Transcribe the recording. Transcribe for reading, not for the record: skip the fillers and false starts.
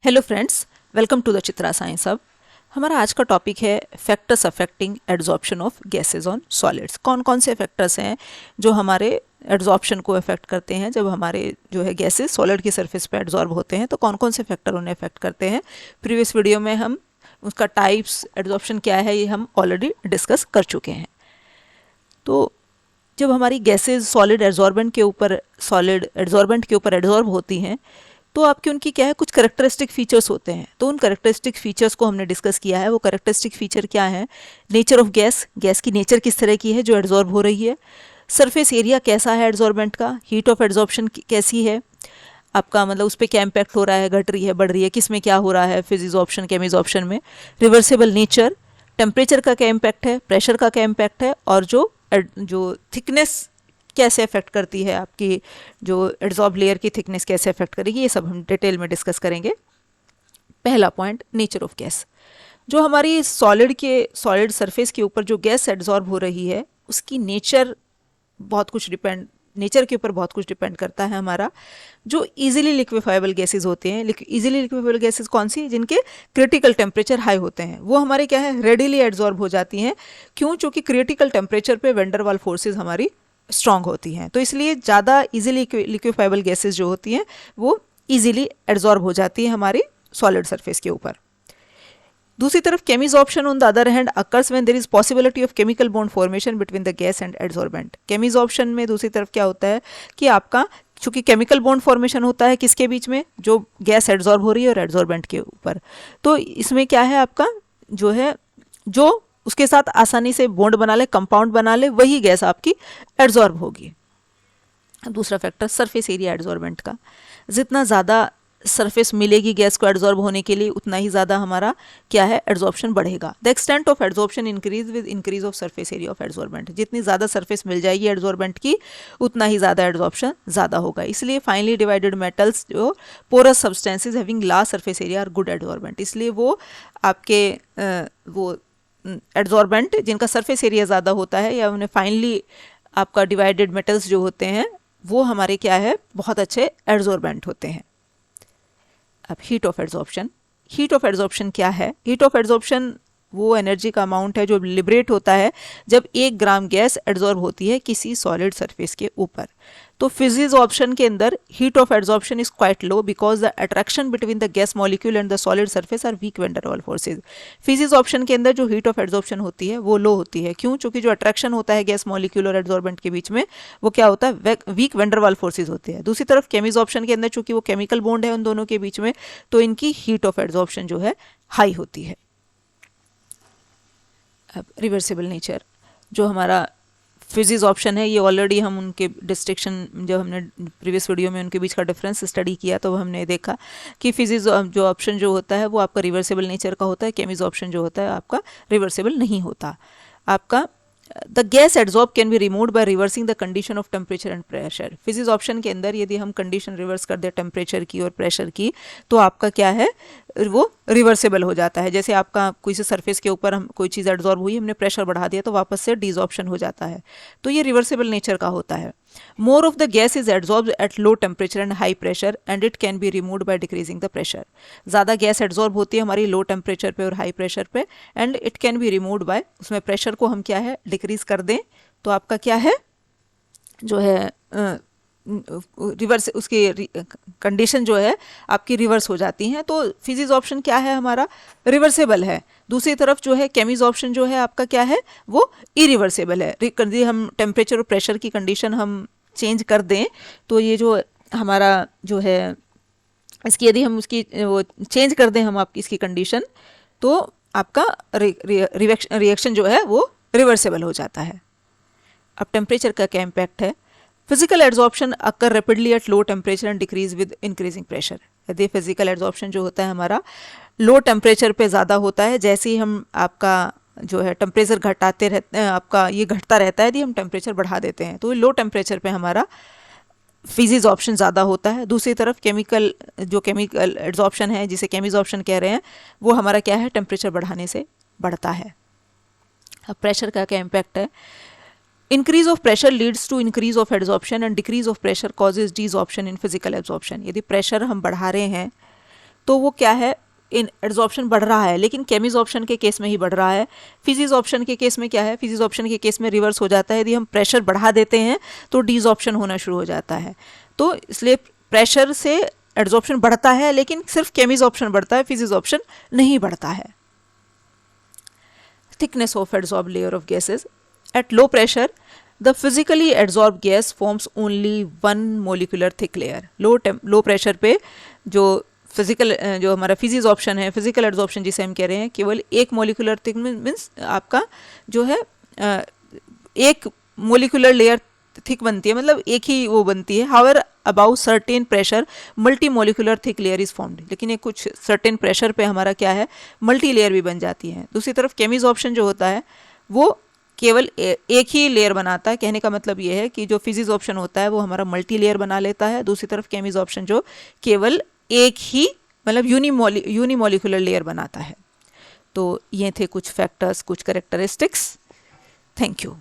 Hello friends, welcome to the Chitra science hub. हमारा आज का टॉपिक है factors affecting adsorption of gases on solids. कौन कौन से फैक्टर्स हैं जो हमारे एड्जॉर्प्शन को अफेक्ट करते हैं। जब हमारे जो है गैसेस सॉलिड की सरफेस पे एड्जॉर्ब होते हैं तो कौन कौन से फैक्टर उन्हें अफेक्ट करते हैं। प्रीवियस वीडियो में हम उसका टाइप्स, एड्जॉर्प्शन क्या है, ये हम ऑलरेडी डिस्कस कर चुके हैं। तो जब हमारी गैसेस सॉलिड एड्जॉर्बेंट के ऊपर एड्जॉर्ब होती हैं तो आपके उनकी क्या है, कुछ करेक्टरिस्टिक फीचर्स होते हैं। तो उन करेक्टरिस्टिक फीचर्स को हमने डिस्कस किया है। वो करेक्टरिस्टिक फीचर क्या है? नेचर ऑफ गैस, गैस की नेचर किस तरह की है जो एड्जॉर्ब हो रही है। सरफेस एरिया कैसा है एड्जॉर्बेंट का। हीट ऑफ एड्जॉर्प्शन कैसी है, आपका मतलब उस पर क्या इम्पैक्ट हो रहा है, घट रही है, बढ़ रही है, किस में क्या हो रहा है, फिजिजॉर्प्शन केमिजॉर्प्शन में। रिवर्सिबल नेचर, टेम्परेचर का क्या इम्पैक्ट है, प्रेशर का क्या इम्पैक्ट है, और जो थिकनेस कैसे अफेक्ट करती है, आपकी जो एड्जॉर्ब लेयर की थिकनेस कैसे अफेक्ट करेगी, ये सब हम डिटेल में डिस्कस करेंगे। पहला पॉइंट, नेचर ऑफ गैस। जो हमारी सॉलिड सरफेस के ऊपर जो गैस एड्जॉर्ब हो रही है उसकी नेचर के ऊपर बहुत कुछ डिपेंड करता है हमारा। जो इजीली लिक्विफाइबल गैसेस होते हैं, इजीली लिक्विफाइबल गैसेस कौन सी, जिनके क्रिटिकल टेम्परेचर हाई होते हैं, वो हमारे क्या है, रेडिली एड्जॉर्ब हो जाती हैं। क्यों? क्योंकि क्रिटिकल टेम्परेचर पे वेंडरवाल फोर्सेज हमारी स्ट्रांग होती हैं। तो इसलिए ज़्यादा इजीली लिक्विफाइबल गैसेस जो होती हैं वो इजीली एड्जॉर्ब हो जाती है हमारी सॉलिड सरफेस के ऊपर। दूसरी तरफ chemisorption on the other hand occurs when there is possibility of chemical bond formation between the gas and adsorbent. Chemisorption में दूसरी तरफ क्या होता है कि आपका चूंकि केमिकल बॉन्ड फॉर्मेशन होता है किसके बीच में, जो गैस एड्जॉर्ब हो रही है और एड्जॉर्बेंट के ऊपर, तो इसमें क्या है, आपका जो है जो उसके साथ आसानी से बॉन्ड बना ले, कंपाउंड बना ले, वही गैस आपकी एड्जॉर्ब होगी। दूसरा फैक्टर सरफेस एरिया एड्जॉर्बेंट का। जितना ज़्यादा सरफेस मिलेगी गैस को एड्जॉर्ब होने के लिए उतना ही ज़्यादा हमारा क्या है, एड्जॉर्प्शन बढ़ेगा। The extent of adsorption increase with increase of surface area of adsorbent. जितनी ज़्यादा सरफेस मिल जाएगी एड्जॉर्बेंट की उतना ही ज़्यादा एड्जॉर्प्शन ज़्यादा होगा। इसलिए फाइनली डिवाइडेड मेटल्स जो porous substances having large surface area are good adsorbent. इसलिए वो आपके वो एड्जॉर्बेंट जिनका सरफेस एरिया ज़्यादा होता है, या उन्हें फाइनली आपका डिवाइडेड मेटल्स जो होते हैं वो हमारे क्या है, बहुत अच्छे एड्जॉर्बेंट होते हैं। अब heat of adsorption. Heat of adsorption क्या है? हीट ऑफ एड्जॉर्प्शन वो एनर्जी का अमाउंट है जो लिबरेट होता है जब 1 ग्राम गैस एड्जॉर्ब होती है किसी सॉलिड सरफेस के ऊपर। तो फिजिजॉर्प्शन के अंदर heat of adsorption is quite low because the attraction between the gas molecule and the solid surface are weak van der Waal forces. Physisorption के अंदर जो हीट ऑफ एड्जॉर्प्शन होती है वो लो होती है। क्यों? क्योंकि जो अट्रैक्शन होता है गैस मॉलिक्यूल और एड्जॉर्बेंट के बीच में वो क्या होता है, वीक वेंडरवाल फोर्सेज होते हैं। दूसरी तरफ केमिजॉर्प्शन के अंदर चूंकि वो केमिकल बॉन्ड है उन दोनों के बीच में, तो इनकी हीट ऑफ एड्जॉर्प्शन जो है हाई होती है। अब रिवर्सिबल नेचर, जो हमारा फिजिक्स ऑप्शन है, ये ऑलरेडी हम उनके डिस्टिंक्शन, जब हमने प्रीवियस वीडियो में उनके बीच का डिफरेंस स्टडी किया तो हमने देखा कि फिजिक्स जो ऑप्शन जो होता है वो आपका रिवर्सिबल नेचर का होता है, केमिज ऑप्शन जो होता है आपका रिवर्सिबल नहीं होता। आपका the gas adsorb can be removed by reversing the condition of temperature and pressure. Physics option के अंदर यदि हम कंडीशन रिवर्स कर दे टेम्परेचर की और प्रेशर की तो आपका क्या है, वो रिवर्सिबल हो जाता है। जैसे आपका कोई से सरफेस के ऊपर हम कोई चीज़ एड्जॉर्ब हुई, हमने प्रेशर बढ़ा दिया तो वापस से डिसॉर्प्शन हो जाता है। तो ये रिवर्सिबल नेचर का होता है। More of the gas is adsorb at low temperature and high pressure and it can be removed by decreasing the pressure. ज़्यादा गैस एड्जॉर्ब होती है हमारी लो टेम्परेचर पे और हाई प्रेशर पे, and it can be removed by, उसमें pressure को हम क्या है, डिक्रीज कर दें तो आपका क्या है, जो है रिवर्स, उसकी कंडीशन जो है आपकी रिवर्स हो जाती हैं। तो फिजिक्स ऑप्शन क्या है हमारा, रिवर्सेबल है। दूसरी तरफ जो है केमिज ऑप्शन जो है आपका क्या है, वो इरिवर्सेबल है। यदि हम टेम्परेचर और प्रेशर की कंडीशन हम चेंज कर दें तो ये जो हमारा जो है इसकी, यदि हम उसकी वो चेंज कर दें हम आपकी इसकी कंडीशन, तो आपका रिएक्शन जो है वो रिवर्सेबल हो जाता है। अब टेम्परेचर का क्या इम्पैक्ट है? Physical adsorption occur rapidly at low temperature and decrease with increasing pressure. यदि फिजिकल एड्जॉर्प्शन जो होता है हमारा लो टेम्परेचर पे ज़्यादा होता है, जैसे ही हम आपका जो है टेम्परेचर घटाते रहते हैं, आपका ये घटता रहता है, यदि हम टेम्परेचर बढ़ा देते हैं तो लो टेम्परेचर पे हमारा फिजिक्स ऑप्शन ज़्यादा होता है। दूसरी तरफ केमिकल एड्जॉर्प्शन है, जिसे केमिज ऑप्शन कह रहे हैं, वो हमारा क्या है, टेम्परेचर बढ़ाने से बढ़ता है। अब प्रेशर का क्या इम्पैक्ट है? Increase of pressure leads to increase of adsorption and decrease of pressure causes desorption in physical absorption. यदि प्रेशर हम बढ़ा रहे हैं तो वो क्या है, इन एड्जॉर्प्शन बढ़ रहा है, लेकिन केमिजॉर्प्शन के केस में ही बढ़ रहा है। फिजिजॉर्प्शन के केस में क्या है, फिजिजॉर्प्शन के केस में रिवर्स हो जाता है, यदि हम प्रेशर बढ़ा देते हैं तो डीजॉर्प्शन होना शुरू हो जाता है। तो इसलिए प्रेशर से एड्जॉर्प्शन बढ़ता है, लेकिन सिर्फ केमिजॉर्प्शन बढ़ता है, फिजिजॉर्प्शन नहीं बढ़ता है। Thickness of adsorb layer of gases at low pressure, the physically adsorb gas forms only one molecular thick layer. Low pressure पे जो फिजिकल जो हमारा फिजिजॉर्प्शन है, फिजिकल एड्जॉर्प्शन जिसे हम कह रहे हैं, केवल एक मोलिकुलर थिक मीन्स आपका जो है एक मोलिकुलर लेयर थिक बनती है, मतलब एक ही वो बनती है। However about certain pressure multi molecular thick layer is formed, लेकिन एक कुछ सर्टेन प्रेशर पे हमारा क्या है, मल्टी लेयर भी बन जाती है। दूसरी तरफ केमिजॉर्प्शन जो होता है वो केवल एक ही लेयर बनाता है। कहने का मतलब ये है कि जो फिजिजॉर्प्शन होता है वो हमारा मल्टी लेयर बना लेता है, दूसरी तरफ केमिजॉर्प्शन जो केवल एक ही मतलब यूनिमोलिकुलर लेयर बनाता है। तो ये थे कुछ फैक्टर्स, कुछ कैरेक्टरिस्टिक्स। Thank you.